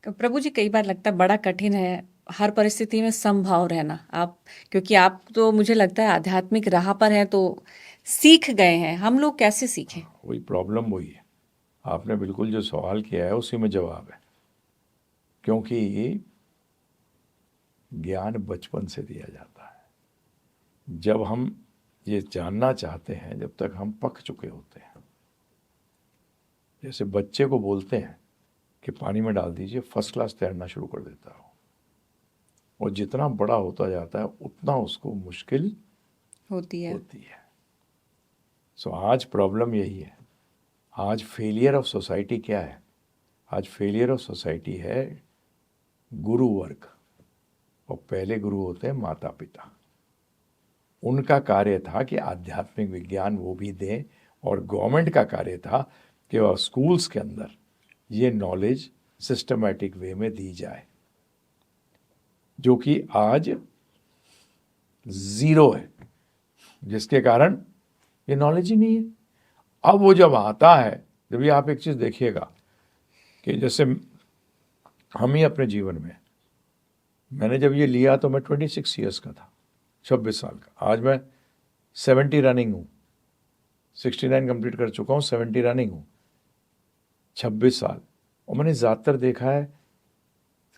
प्रभु जी, कई बार लगता है बड़ा कठिन है हर परिस्थिति में समभाव रहना। आप, क्योंकि आप तो मुझे लगता है आध्यात्मिक राह पर हैं, तो सीख गए हैं। हम लोग कैसे सीखें? वही प्रॉब्लम वही है। आपने बिल्कुल जो सवाल किया है उसी में जवाब है। क्योंकि ज्ञान बचपन से दिया जाता है। जब हम ये जानना चाहते हैं, जब तक हम पक चुके होते हैं। जैसे बच्चे को बोलते हैं कि पानी में डाल दीजिए, फर्स्ट क्लास तैरना शुरू कर देता हो, और जितना बड़ा होता जाता है उतना उसको मुश्किल होती है। होती है। सो आज प्रॉब्लम यही है। आज फेलियर ऑफ सोसाइटी क्या है? आज फेलियर ऑफ सोसाइटी है गुरु वर्ग। और पहले गुरु होते हैं माता पिता। उनका कार्य था कि आध्यात्मिक विज्ञान वो भी दें, और गवर्नमेंट का कार्य था कि वह स्कूल्स के अंदर ये नॉलेज सिस्टमैटिक वे में दी जाए, जो कि आज ज़ीरो है, जिसके कारण ये नॉलेज ही नहीं है। अब वो जब आता है, जब ये आप एक चीज़ देखिएगा कि जैसे हम ही अपने जीवन में, मैंने जब ये लिया तो मैं 26 ईयर्स का था, 26 साल का। आज मैं 70 रनिंग हूँ, 69 कंप्लीट कर चुका हूँ, 70 रनिंग हूँ, 26 साल। और मैंने ज़्यादातर देखा है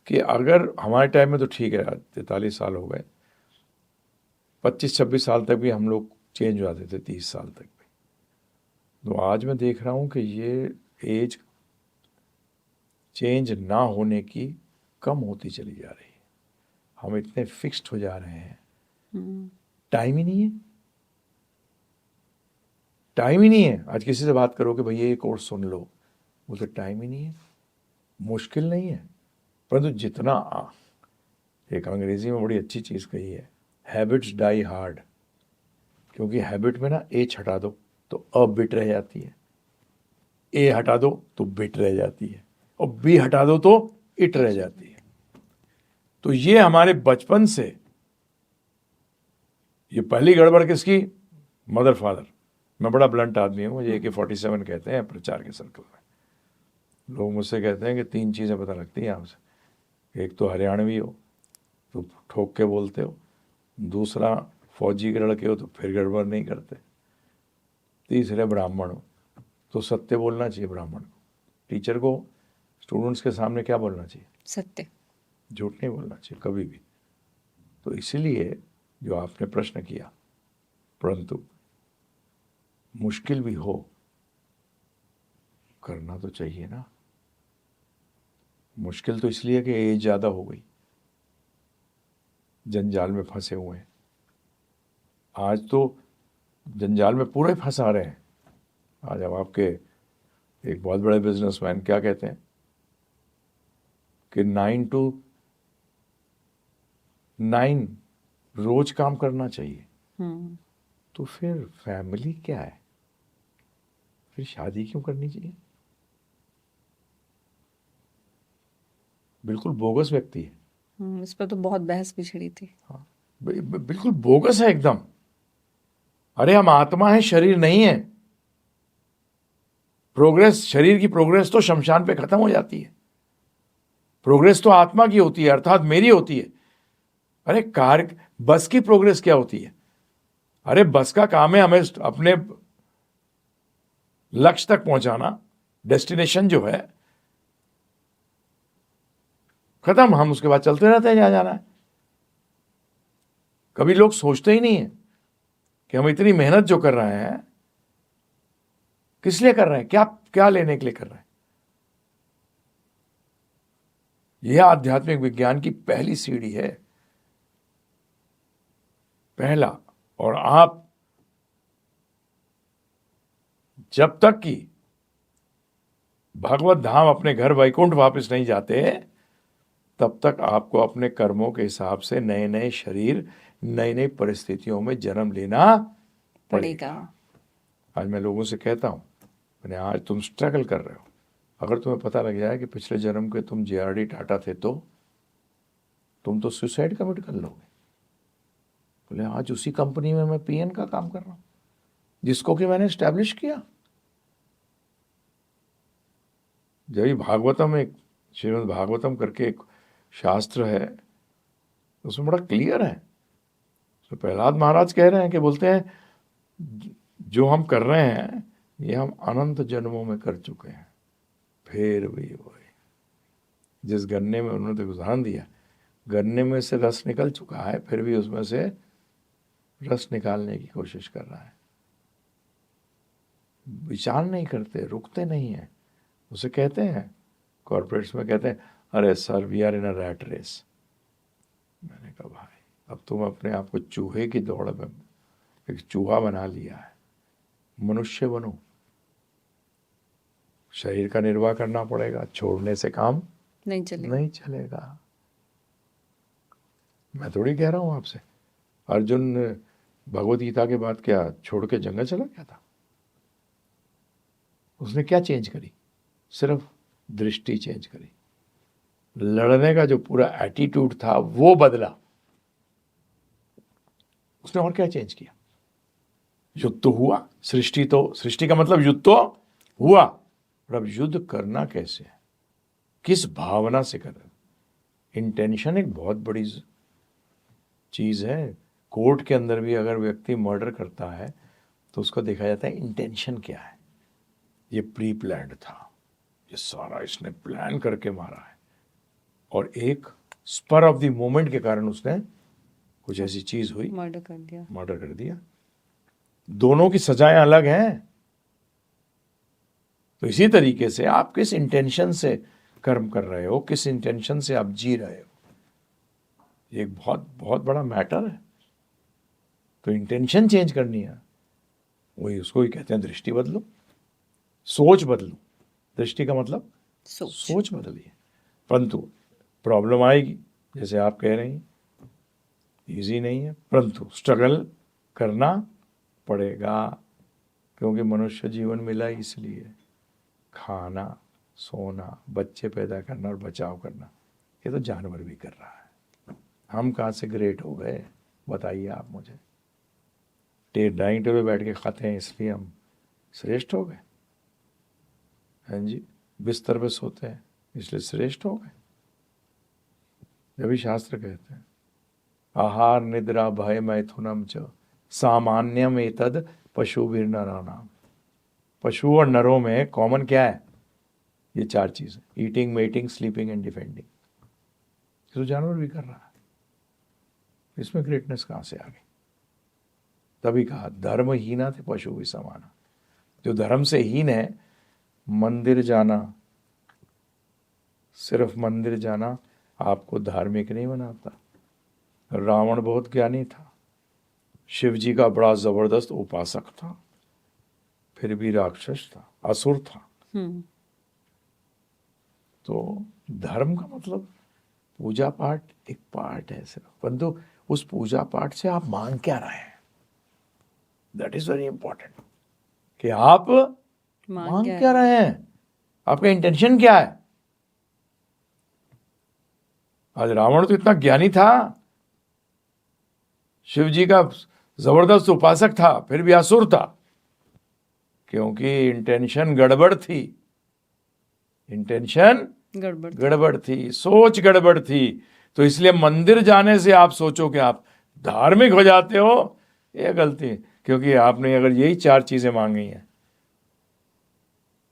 कि अगर हमारे टाइम में तो ठीक है, 43 साल हो गए, 25-26 साल तक भी हम लोग चेंज हो जाते थे, 30 साल तक भी। तो आज मैं देख रहा हूँ कि ये एज चेंज ना होने की कम होती चली जा रही है। हम इतने फिक्स्ड हो जा रहे हैं, टाइम ही नहीं है। टाइम ही नहीं है। आज किसी से बात करो कि भैया ये कोर्स सुन लो, बोलते टाइम ही नहीं है। मुश्किल नहीं है, परंतु जितना एक अंग्रेजी में बड़ी अच्छी चीज़ कही है, हैबिट्स डाई हार्ड। क्योंकि हैबिट में ना एच हटा दो तो अ बिट रह जाती है, ए हटा दो तो बिट रह जाती है, और बी हटा दो तो इट रह जाती है। तो ये हमारे बचपन से, ये पहली गड़बड़ किसकी? Mother father. मैं बड़ा ब्लंट आदमी हूँ, मुझे AK-47 कहते हैं प्रचार के सर्कल में। लोग मुझसे कहते हैं कि 3 चीज़ें पता लगती हैं आपसे। एक तो हरियाणवी हो तो ठोक के बोलते हो, दूसरा फौजी के लड़के हो तो फिर गड़बड़ नहीं करते, तीसरे ब्राह्मण हो तो सत्य बोलना चाहिए ब्राह्मण को। टीचर को स्टूडेंट्स के सामने क्या बोलना चाहिए? सत्य। झूठ नहीं बोलना चाहिए कभी भी। तो इसीलिए जो आपने प्रश्न किया, परंतु मुश्किल भी हो, करना तो चाहिए ना। मुश्किल तो इसलिए कि एज ज़्यादा हो गई, जंजाल में फंसे हुए हैं। आज तो जंजाल में पूरे फंसा रहे हैं। आज अब आपके एक बहुत बड़े बिजनेसमैन क्या कहते हैं कि 9 to 9 रोज काम करना चाहिए। तो फिर फैमिली क्या है? फिर शादी क्यों करनी चाहिए? बिल्कुल बोगस व्यक्ति है। इस पर तो बहुत बहस भी छिड़ी थी। हाँ, बिल्कुल बोगस है एकदम। अरे हम आत्मा है, शरीर नहीं है। प्रोग्रेस, शरीर की प्रोग्रेस तो शमशान पे खत्म हो जाती है। प्रोग्रेस तो आत्मा की होती है, अर्थात मेरी होती है। अरे कार, बस की प्रोग्रेस क्या होती है? अरे बस का काम है हमें अपने लक्ष्य तक पहुंचाना, डेस्टिनेशन जो है खत्म, हम उसके बाद चलते रहते हैं जहां जाना है। कभी लोग सोचते ही नहीं है कि हम इतनी मेहनत जो कर रहे हैं किस लिए कर रहे हैं, क्या क्या लेने के लिए कर रहे हैं। यह आध्यात्मिक विज्ञान की पहली सीढ़ी है, पहला। और आप जब तक कि भगवत धाम, अपने घर वैकुंठ वापस नहीं जाते, तब तक आपको अपने कर्मों के हिसाब से नए नए शरीर, नई नई परिस्थितियों में जन्म लेना पड़ेगा। आज मैं लोगों से कहता हूं, मैंने आज तुम स्ट्रगल कर रहे हो, अगर तुम्हें पता लग जाए कि पिछले जन्म के तुम JRD टाटा थे, तो तुम तो सुसाइड कमिट कर लोगे। बोले आज उसी कंपनी में मैं PN का काम कर रहा हूं, जिसको कि मैंने स्टैब्लिश किया। जब भागवतम एक श्रीमद् भागवतम करके एक शास्त्र है, उसमें बड़ा क्लियर है। तो प्रहलाद महाराज कह रहे हैं कि बोलते हैं जो हम कर रहे हैं ये हम अनंत जन्मों में कर चुके हैं, फिर भी वही। जिस गन्ने में उन्होंने तो उदाहरण दिया, गन्ने में से रस निकल चुका है, फिर भी उसमें से रस निकालने की कोशिश कर रहा है। विचार नहीं करते, रुकते नहीं हैं। उसे कहते हैं कॉर्पोरेट्स में, कहते हैं अरे sir we are in a rat race. मैंने कहा भाई अब तुम अपने आप को चूहे की दौड़ में एक चूहा बना लिया है, मनुष्य बनो। शरीर का निर्वाह करना पड़ेगा, छोड़ने से काम नहीं चलेगा। मैं थोड़ी कह रहा हूं आपसे। अर्जुन भगवत गीता के बाद क्या छोड़ के जंगल चला गया था? उसने क्या चेंज करी? सिर्फ दृष्टि चेंज करी। लड़ने का जो पूरा एटीट्यूड था वो बदला। उसने और क्या चेंज किया? युद्ध तो हुआ, सृष्टि का मतलब युद्ध तो हुआ, और अब युद्ध करना कैसे है, किस भावना से कर रहे? इंटेंशन एक बहुत बड़ी चीज है। कोर्ट के अंदर भी अगर व्यक्ति मर्डर करता है तो उसको देखा जाता है इंटेंशन क्या है। ये प्री प्लान्ड था, ये सारा इसने प्लान करके मारा है, और एक स्पर ऑफ द मोमेंट के कारण उसने कुछ ऐसी चीज हुई, मर्डर कर दिया। दोनों की सजाएं अलग हैं। तो इसी तरीके से आप किस इंटेंशन से कर्म कर रहे हो, किस इंटेंशन से आप जी रहे हो, ये एक बहुत बहुत बड़ा मैटर है। तो इंटेंशन चेंज करनी है, वही उसको ही कहते हैं दृष्टि बदलो, सोच बदलो। दृष्टि का मतलब सोच बदलिए। परंतु प्रॉब्लम आएगी, जैसे आप कह रही हैं, इजी नहीं है, परंतु स्ट्रगल करना पड़ेगा, क्योंकि मनुष्य जीवन मिला इसलिए। खाना, सोना, बच्चे पैदा करना और बचाव करना, ये तो जानवर भी कर रहा है। हम कहाँ से ग्रेट हो गए बताइए आप मुझे? डाइनिंग टेबल बैठ के खाते हैं इसलिए हम श्रेष्ठ हो गए? हाँ जी, बिस्तर पे सोते हैं इसलिए श्रेष्ठ हो गए? जब भी शास्त्र कहते हैं आहार निद्रा भय मैथुनम च सामान्यम एतद पशुभिर नराणाम। पशु और नरों में कॉमन क्या है? ये चार चीजें, eating, mating, sleeping and defending. तो जानवर भी कर रहा है, इसमें ग्रेटनेस कहां से आ गई? तभी कहा धर्महीना थे पशु भी समाना। जो धर्म से हीन है, मंदिर जाना, सिर्फ मंदिर जाना आपको धार्मिक नहीं बनाता। रावण बहुत ज्ञानी था, शिव जी का बड़ा जबरदस्त उपासक था, फिर भी राक्षस था, असुर था। तो धर्म का मतलब पूजा पाठ एक पार्ट है सिर्फ, परंतु उस पूजा पाठ से आप मांग क्या रहे हैं, दैट इज वेरी इंपॉर्टेंट। कि आप मांग क्या रहे हैं, आपका इंटेंशन क्या है। आज रावण तो इतना ज्ञानी था, शिव जी का जबरदस्त उपासक था, फिर भी असुर था, क्योंकि इंटेंशन गड़बड़ थी। इंटेंशन गड़बड़ थी, सोच गड़बड़ थी। तो इसलिए मंदिर जाने से आप सोचो कि आप धार्मिक हो जाते हो, ये गलती। क्योंकि आपने अगर यही चार चीजें मांगी हैं,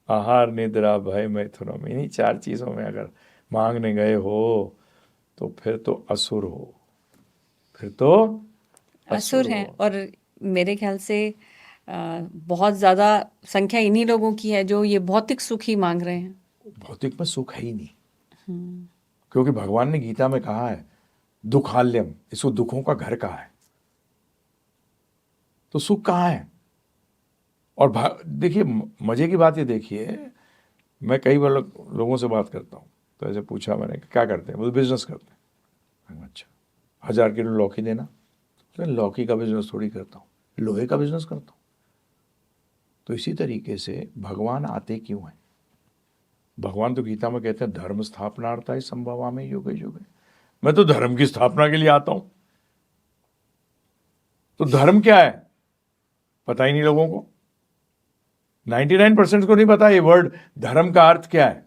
आहार निद्रा भय मैथुनम, इन्हीं चार चीजों में अगर मांगने गए हो तो फिर तो असुर हो, फिर तो असुर हैं। और मेरे ख्याल से बहुत ज्यादा संख्या इन्हीं लोगों की है जो ये भौतिक सुख ही मांग रहे हैं। भौतिक में सुख है ही नहीं, क्योंकि भगवान ने गीता में कहा है दुखाल्यम, इसको दुखों का घर कहा है। तो सुख कहाँ है? और देखिए मजे की बात ये देखिए, मैं कई बार लोगों से बात करता हूँ तो ऐसे पूछा मैंने क्या करते हैं, वो बिजनेस करते हैं। अच्छा 1000 किलो लौकी देना, तो लौकी का बिजनेस थोड़ी करता हूँ, लोहे का बिजनेस करता हूँ। तो इसी तरीके से भगवान आते क्यों हैं? भगवान तो गीता में कहते हैं धर्म स्थापनार्थाय संभवामि युगे युगे। मैं तो धर्म की स्थापना के लिए आता हूं। तो धर्म क्या है पता ही नहीं लोगों को, 99% को नहीं पता ये वर्ड धर्म का अर्थ क्या है।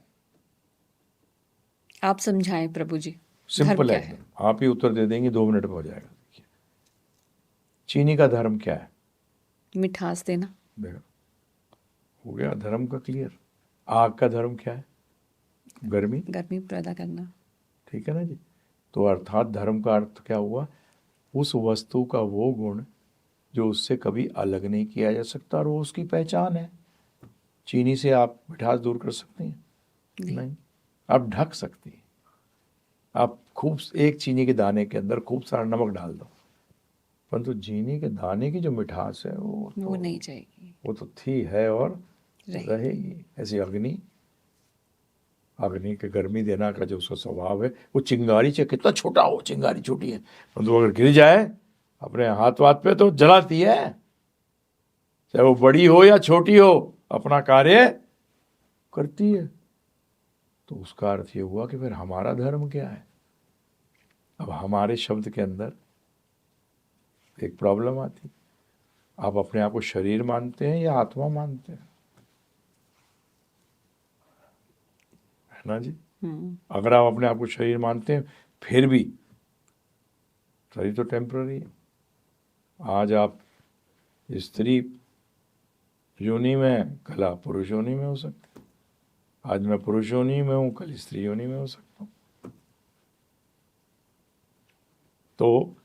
आप समझाएं प्रभु जी, धर्म सिंपल क्या है है? एकदम, आप ही उत्तर दे देंगे, 2 मिनट में हो जाएगा। देखिए, चीनी का धर्म क्या है? मिठास देना। देखो, हो गया धर्म का क्लियर। आग का धर्म क्या है? गर्मी। गर्मी पैदा करना। ठीक है ना जी। तो अर्थात धर्म का अर्थ क्या हुआ? उस वस्तु का वो गुण जो उससे कभी अलग नहीं किया जा सकता और वो उसकी पहचान है। चीनी से आप मिठास दूर कर सकते हैं? नहीं। आप ढक सकती हैं। आप खूब एक चीनी के दाने के अंदर खूब सारा नमक डाल दो, परंतु चीनी के दाने की जो मिठास है वो नहीं जाएगी, वो तो थी, है और रहेगी। रहेगी। ऐसी अग्नि, अग्नि के गर्मी देना का जो उसका स्वभाव है, वो चिंगारी चाहे कितना छोटा हो, चिंगारी छोटी है, परंतु अगर गिर जाए अपने हाथ वाथ पे तो जलाती है। चाहे वो बड़ी हो या छोटी हो, अपना कार्य करती है। तो उसका अर्थ ये हुआ कि फिर हमारा धर्म क्या है? अब हमारे शब्द के अंदर एक प्रॉब्लम आती। आप अपने आप को शरीर मानते हैं या आत्मा मानते हैं? है ना जी। अगर आप अपने आप को शरीर मानते हैं, फिर भी शरीर तो टेम्पररी है। आज आप स्त्री योनि में, कल आप पुरुष योनि में हो सकते हैं। आज मैं पुरुष योनि में हूँ, कल स्त्री योनि में हो सकता हूँ। तो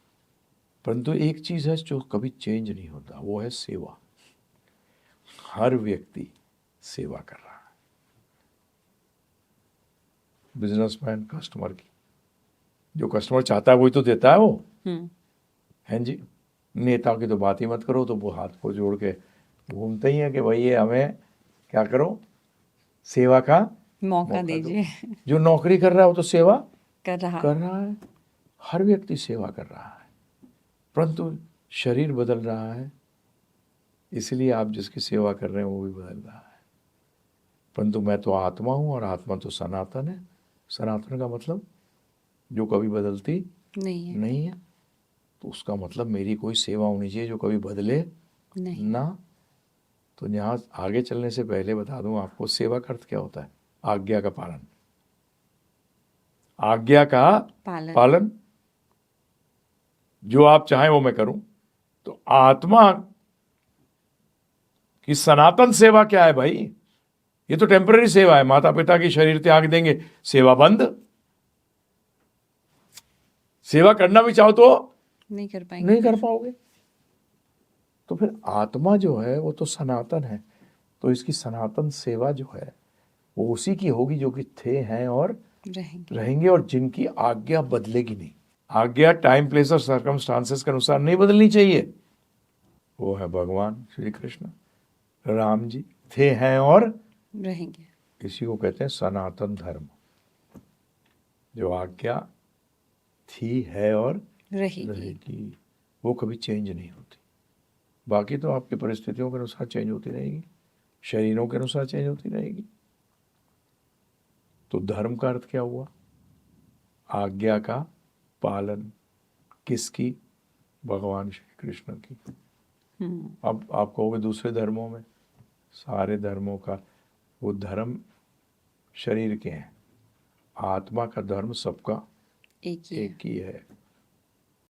परंतु एक चीज है जो कभी चेंज नहीं होता, वो है सेवा। हर व्यक्ति सेवा कर रहा है। बिजनेसमैन कस्टमर की, जो कस्टमर चाहता है वही तो देता है वो, है जी। नेता की तो बात ही मत करो, तो वो हाथ को जोड़ के घूमते ही है कि भाई ये हमें क्या करो, सेवा का मौका दो। दीजिए। जो नौकरी कर रहा है वो तो सेवा कर रहा है। हर व्यक्ति सेवा कर रहा है, परंतु शरीर बदल रहा है। इसलिए आप जिसकी सेवा कर रहे हैं वो भी बदल रहा है। परंतु मैं तो आत्मा हूँ और आत्मा तो सनातन है। सनातन का मतलब जो कभी बदलती नहीं है। तो उसका मतलब मेरी कोई सेवा होनी चाहिए जो कभी बदले नहीं। ना। तो यहाँ आगे चलने से पहले बता दूं आपको, सेवा का अर्थ क्या होता है? आज्ञा का पालन। आज्ञा का पालन। जो आप चाहें वो मैं करूं। तो आत्मा की सनातन सेवा क्या है भाई? ये तो टेम्पररी सेवा है। माता पिता की शरीर त्याग देंगे, सेवा बंद। सेवा करना भी चाहो तो नहीं कर पाएंगे, नहीं कर पाओगे। तो फिर आत्मा जो है वो तो सनातन है। तो इसकी सनातन सेवा जो है वो उसी की होगी जो कि थे, हैं और रहेंगे और जिनकी आज्ञा बदलेगी नहीं। आज्ञा टाइम, प्लेस और सर्कमस्टांसेस के अनुसार नहीं बदलनी चाहिए। वो है भगवान श्री कृष्ण, राम जी, थे, हैं और रहेंगे। इसी को कहते हैं सनातन धर्म। जो आज्ञा थी, है और रहेगी, वो कभी चेंज नहीं होती। बाकी तो आपकी परिस्थितियों के अनुसार चेंज होती रहेगी, शरीरों के अनुसार चेंज होती रहेगी। तो धर्म का अर्थ क्या हुआ? आज्ञा का पालन। किसकी? भगवान श्री कृष्ण की। अब आप कहोगे दूसरे धर्मों में, सारे धर्मों का वो धर्म शरीर के हैं। आत्मा का धर्म सबका एक ही है।